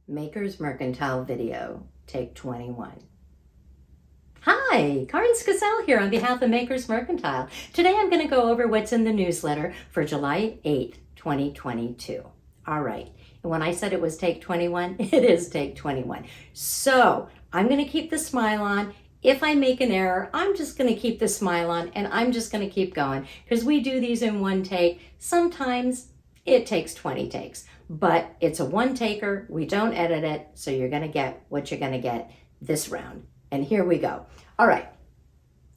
Maker's Mercantile video, take 21. Hi, 𝗁𝗁𝗀𝗀𝗃 here on behalf of Maker's Mercantile. Today I'm going to go over what's in the newsletter for July 8th, 2022. All right, and when I said it was take 21, it is take 21. So I'm going to keep the smile on. If I make an error, I'm just going to keep the smile on and I'm just going to keep going because we do these in one take. Sometimes it takes 20 takes, but it's a one taker. We don't edit it, so you're going to get what you're going to get this round. And here we go. All right.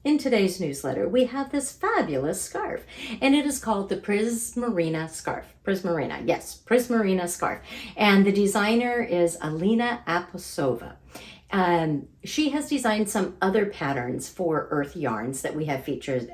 In today's newsletter, we have this fabulous scarf, and it is called the Prismarine Scarf. Prismarine, yes, Prismarine Scarf. And the designer is 𝗍𝗶𝗴𝘆𝘀. She has designed some other patterns for earth yarns that we have featured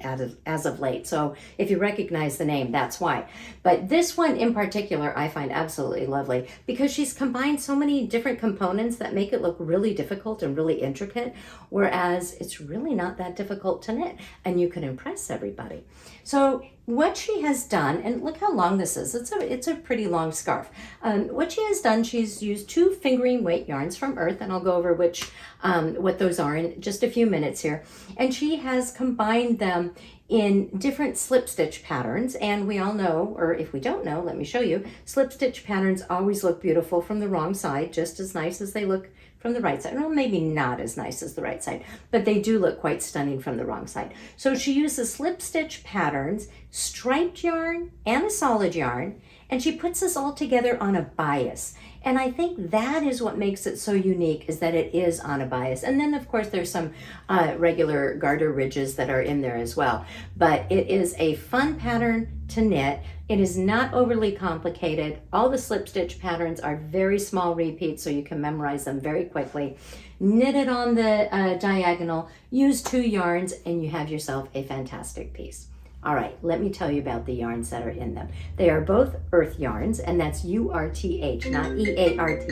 as of late. So if you recognize the name, that's why. But this one in particular, I find absolutely lovely because she's combined so many different components that make it look really difficult and really intricate, whereas it's really not that difficult to knit and you can impress everybody. So what she has done, and look how long this is, it's a pretty long scarf. What she has done, she's used 2 fingering weight yarns from Earth, and I'll go over what those are in just a few minutes here. And she has combined them in different slip stitch patterns, and we all know, or if we don't know, let me show you, slip stitch patterns always look beautiful from the wrong side, just as nice as they look from the right side. Well, maybe not as nice as the right side, but they do look quite stunning from the wrong side. So she uses slip stitch patterns, striped yarn, and a solid yarn, and she puts this all together on a bias. And I think that is what makes it so unique, is that it is on a bias. And then of course there's some regular garter ridges that are in there as well. But it is a fun pattern to knit. It is not overly complicated. All the slip stitch patterns are very small repeats, so you can memorize them very quickly. Knit it on the diagonal, use 2 yarns, and you have yourself a fantastic piece. All right, let me tell you about the yarns that are in them. They are both earth yarns, and that's URTH, not EARTH.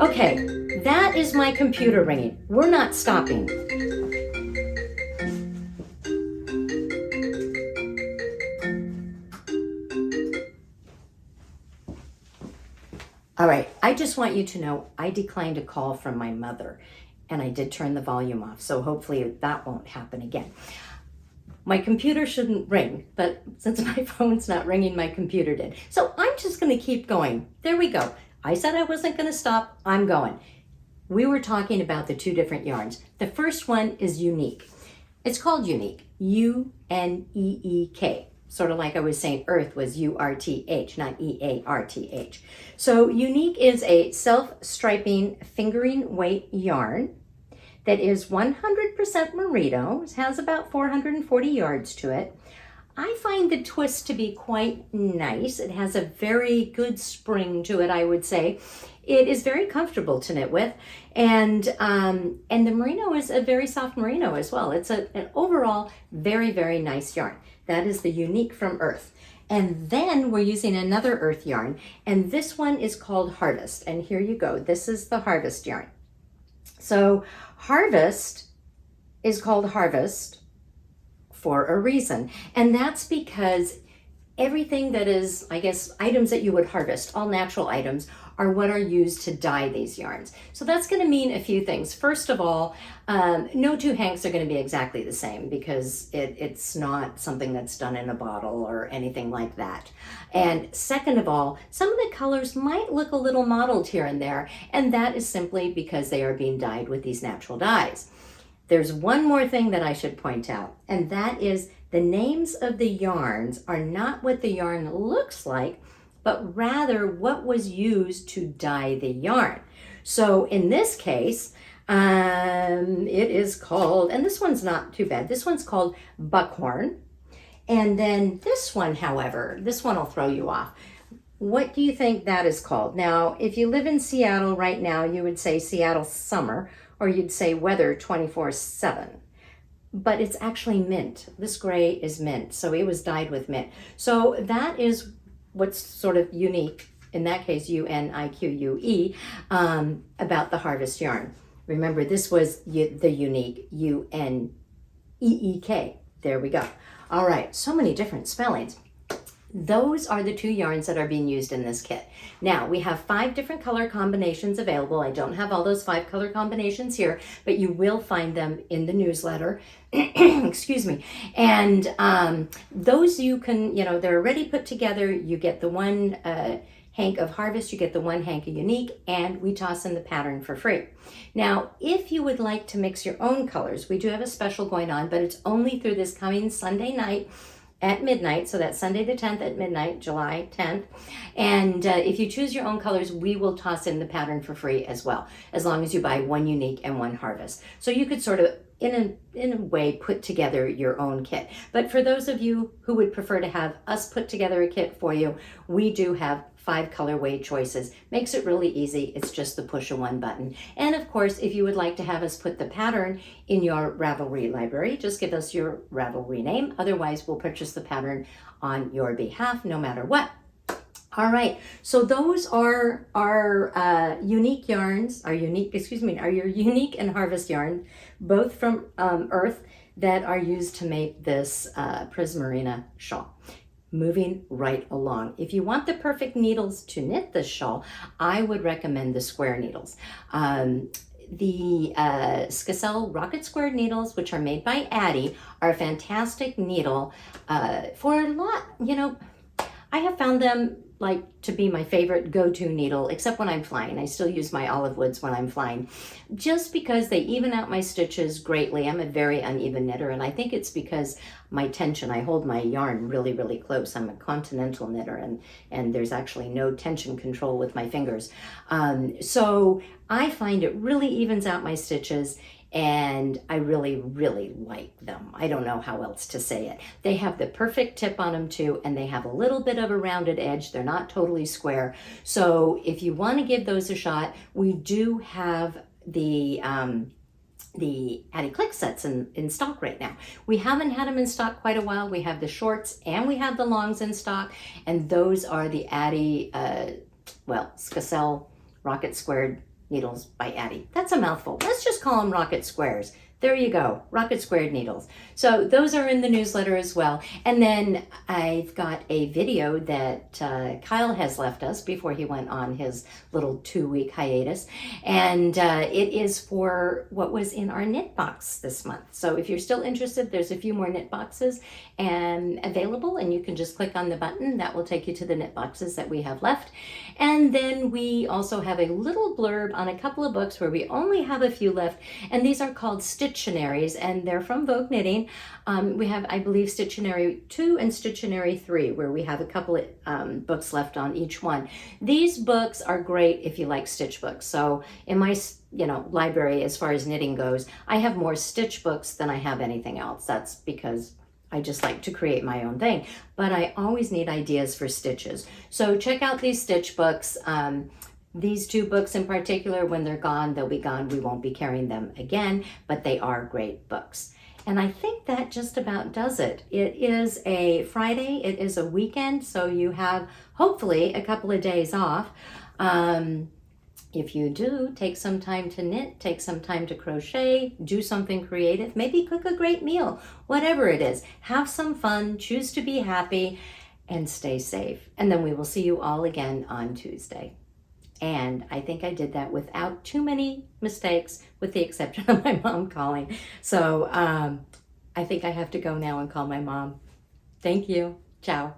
Okay, that is my computer ringing. We're not stopping. All right, I just want you to know I declined a call from my mother, and I did turn the volume off, so hopefully that won't happen again. My computer shouldn't ring, but since my phone's not ringing, my computer did. So I'm just going to keep going. There we go. I said I wasn't going to stop. I'm going. We were talking about the 2 different yarns. The first one is Uneek. It's called Uneek, U-N-E-E-K. Sort of like I was saying Earth was U-R-T-H, not E-A-R-T-H. So Uneek is a self-striping fingering weight yarn that is 100% merino. It has about 440 yards to it. I find the twist to be quite nice. It has a very good spring to it, I would say. It is very comfortable to knit with, and the merino is a very soft merino as well. It's an overall very, very nice yarn. That is the Uneek from Earth. And then we're using another earth yarn, and this one is called Harvest. And here you go. This is the Harvest yarn. So Harvest is called Harvest for a reason, and that's because everything that is, I guess, items that you would harvest, all natural items, are what are used to dye these yarns. So that's going to mean a few things. First of all, no 2 hanks are going to be exactly the same because it's not something that's done in a bottle or anything like that. And second of all, some of the colors might look a little mottled here and there, and that is simply because they are being dyed with these natural dyes. There's one more thing that I should point out, and that is the names of the yarns are not what the yarn looks like, but rather what was used to dye the yarn. So in this case, it is called, and this one's not too bad, this one's called buckhorn. And then this one, however, this one will throw you off. What do you think that is called? Now, if you live in Seattle right now, you would say Seattle summer, or you'd say weather 24/7. But it's actually mint. This gray is mint, so it was dyed with mint. So that is what's sort of unique, in that case, U-N-I-Q-U-E, about the Harvest yarn. Remember, this was the Uneek, U-N-E-E-K. There we go. All right, so many different spellings. those are the 2 yarns that are being used in this kit. Now, we have 5 different color combinations available. I don't have all those 5 color combinations here, but you will find them in the newsletter. Excuse me. And those you can, they're already put together. You get the one hank of Harvest, you get the one hank of Uneek, and we toss in the pattern for free. Now, if you would like to mix your own colors, we do have a special going on, but it's only through this coming Sunday night at midnight. So that's Sunday the 10th at midnight, July 10th. And if you choose your own colors, we will toss in the pattern for free as well, as long as you buy 1 Uneek and 1 Harvest. So you could sort of, in a way, put together your own kit. But for those of you who would prefer to have us put together a kit for you, we do have 5 colorway choices. Makes it really easy. It's just the push of 1 button. And of course, if you would like to have us put the pattern in your Ravelry library, just give us your Ravelry name. Otherwise, we'll purchase the pattern on your behalf, no matter what. All right, so those are our unique yarns, our your Uneek and Harvest yarn, both from Earth, that are used to make this Prismarine shawl. Moving right along. If you want the perfect needles to knit this shawl, I would recommend the square needles. The skacel rocket square needles, which are made by Addi, are a fantastic needle for a lot, I have found them to be my favorite go-to needle, except when I'm flying. I still use my olive woods when I'm flying, just because they even out my stitches greatly. I'm a very uneven knitter, and I think it's because my tension, I hold my yarn really, really close. I'm a continental knitter, and there's actually no tension control with my fingers. So I find it really evens out my stitches, and I really, really like them. I don't know how else to say it. They have the perfect tip on them too, and they have a little bit of a rounded edge. They're not totally square. So if you want to give those a shot, we do have the addiClick sets in stock right now. We haven't had them in stock quite a while. We have the shorts and we have the longs in stock, and those are the Addi, skacel rocket squared needles by Addi. That's a mouthful. Let's just call them rocket squares. There you go, rocket squared needles. So those are in the newsletter as well. And then I've got a video that Kyle has left us before he went on his little 2-week hiatus. And it is for what was in our knit box this month. So if you're still interested, there's a few more knit boxes available, and you can just click on the button. That will take you to the knit boxes that we have left. And then we also have a little blurb on a couple of books where we only have a few left, and these are called Stittionaries, and they're from Vogue Knitting. We have, I believe, Stittionary 2 and Stittionary 3, where we have a couple of books left on each one. These books are great if you like stitch books. So in my library, as far as knitting goes, I have more stitch books than I have anything else. That's because I just like to create my own thing, but I always need ideas for stitches. So check out these stitch books. These 2 books in particular, when they're gone, they'll be gone. We won't be carrying them again, but they are great books. And I think that just about does it. It is a Friday, it is a weekend, so you have hopefully a couple of days off. If you do, take some time to knit, take some time to crochet, do something creative, maybe cook a great meal, whatever it is. Have some fun, choose to be happy, and stay safe. And then we will see you all again on Tuesday. And I think I did that without too many mistakes, with the exception of my mom calling. So I think I have to go now and call my mom. Thank you. Ciao.